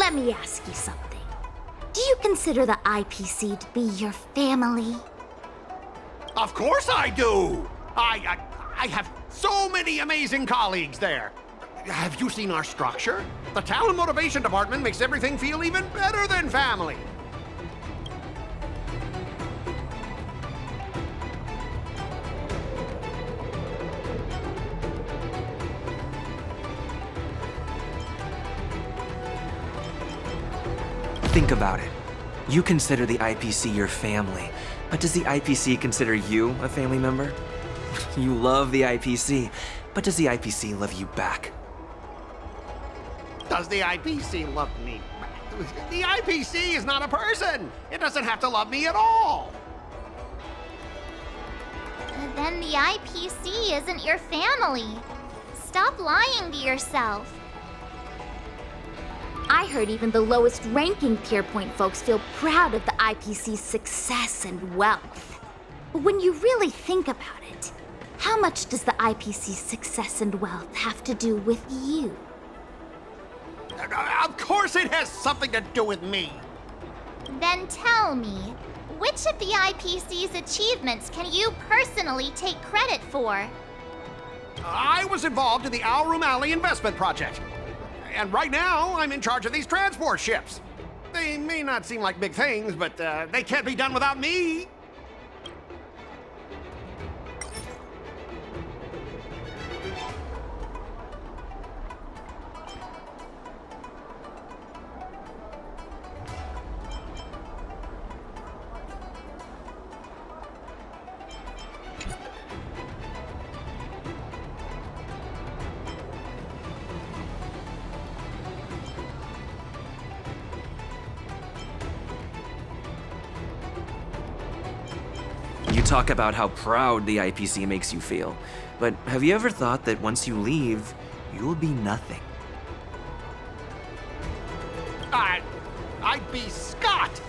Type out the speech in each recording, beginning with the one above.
Let me ask you something. Do you consider the IPC to be your family? Of course I do! I have so many amazing colleagues there. Have you seen our structure? The Talent Motivation Department makes everything feel even better than family. Think about it. You consider the IPC your family, but does the IPC consider you a family member? You love the IPC, but does the IPC love you back? Does the IPC love me? The IPC is not a person. It doesn't have to love me at all. Then the IPC isn't your family. Stop lying to yourself. I heard even the lowest ranking Pierpoint folks feel proud of the IPC's success and wealth. But when you really think about it, how much does the IPC's success and wealth have to do with you? Of course it has something to do with me. Then tell me, which of the IPC's achievements can you personally take credit for? I was involved in the Owl Room Alley investment project. And right now, I'm in charge of these transport ships. They may not seem like big things, but they can't be done without me. You talk about how proud the IPC makes you feel, but have you ever thought that once you leave, you'll be nothing? I'd be Skott,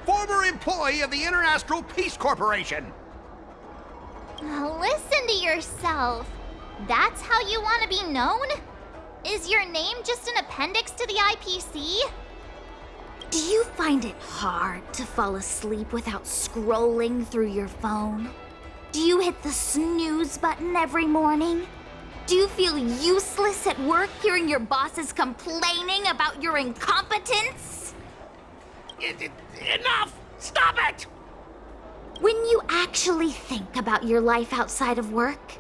former employee of the International Peace Corporation. Listen to yourself. That's how you want to be known? Is your name just an appendix to the IPC? Do you find it hard to fall asleep without scrolling through your phone? Do you hit the snooze button every morning? Do you feel useless at work hearing your bosses complaining about your incompetence? Enough! Stop it! When you actually think about your life outside of work,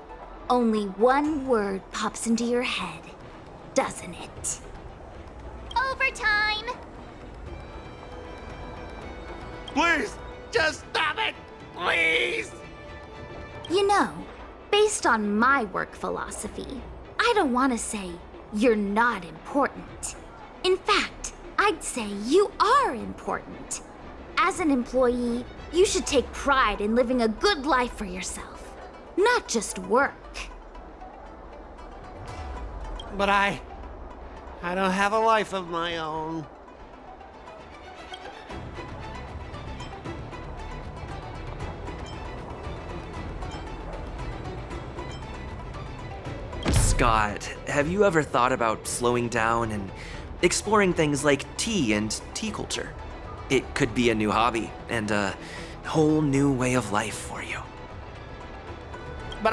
only one word pops into your head, doesn't it? Overtime! Please, just stop it! Please! You know, based on my work philosophy, I don't want to say you're not important. In fact, I'd say you are important. As an employee, you should take pride in living a good life for yourself, not just work. But I don't have a life of my own. Scott, have you ever thought about slowing down and exploring things like tea and tea culture? It could be a new hobby and a whole new way of life for you. But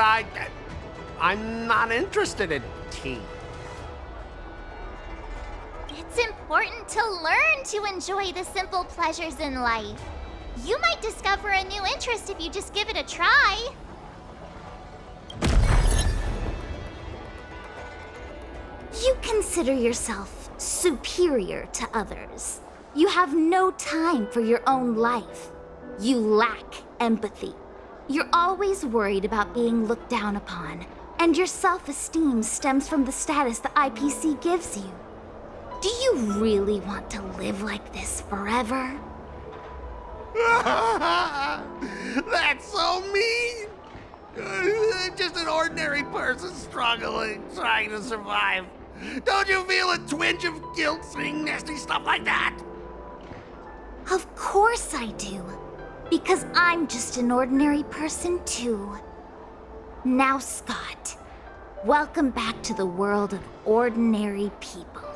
I'm not interested in tea. It's important to learn to enjoy the simple pleasures in life. You might discover a new interest if you just give it a try. You consider yourself superior to others. You have no time for your own life. You lack empathy. You're always worried about being looked down upon, and your self-esteem stems from the status the IPC gives you. Do you really want to live like this forever? That's so mean! Just an ordinary person struggling, trying to survive. Don't you feel a twinge of guilt saying nasty stuff like that? Of course I do. Because I'm just an ordinary person too. Now, Skott, welcome back to the world of ordinary people.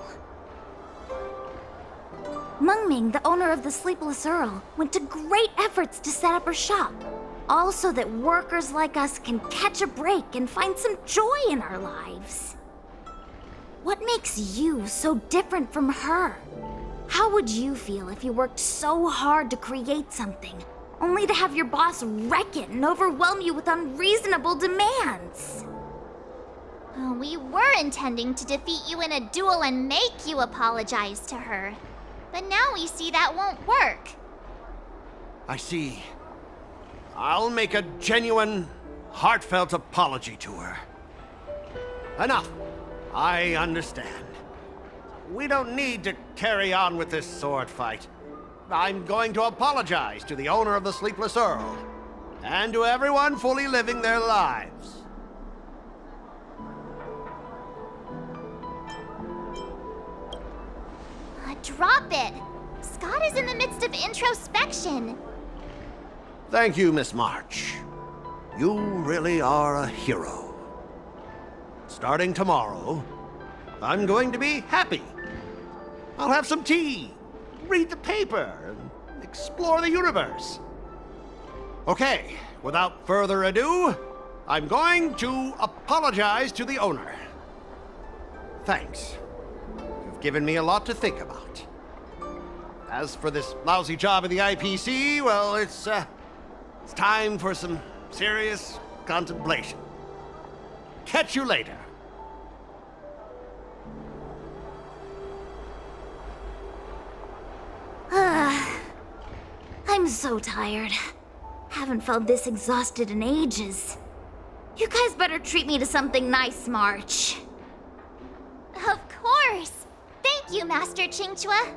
Mengming, the owner of the Sleepless Earl, went to great efforts to set up her shop. All so that workers like us can catch a break and find some joy in our lives. What makes you so different from her? How would you feel if you worked so hard to create something, only to have your boss wreck it and overwhelm you with unreasonable demands? We were intending to defeat you in a duel and make you apologize to her. But now we see that won't work. I see. I'll make a genuine, heartfelt apology to her. Enough. I understand. We don't need to carry on with this sword fight. I'm going to apologize to the owner of the Sleepless Earl, and to everyone fully living their lives. Drop it! Scott is in the midst of introspection. Thank you, Miss March. You really are a hero. Starting tomorrow, I'm going to be happy. I'll have some tea, read the paper, and explore the universe. Okay, without further ado, I'm going to apologize to the owner. Thanks. You've given me a lot to think about. As for this lousy job at the IPC, well, it's time for some serious contemplation. Catch you later. I'm so tired. Haven't felt this exhausted in ages. You guys better treat me to something nice, March. Of course! Thank you, Master Qingque.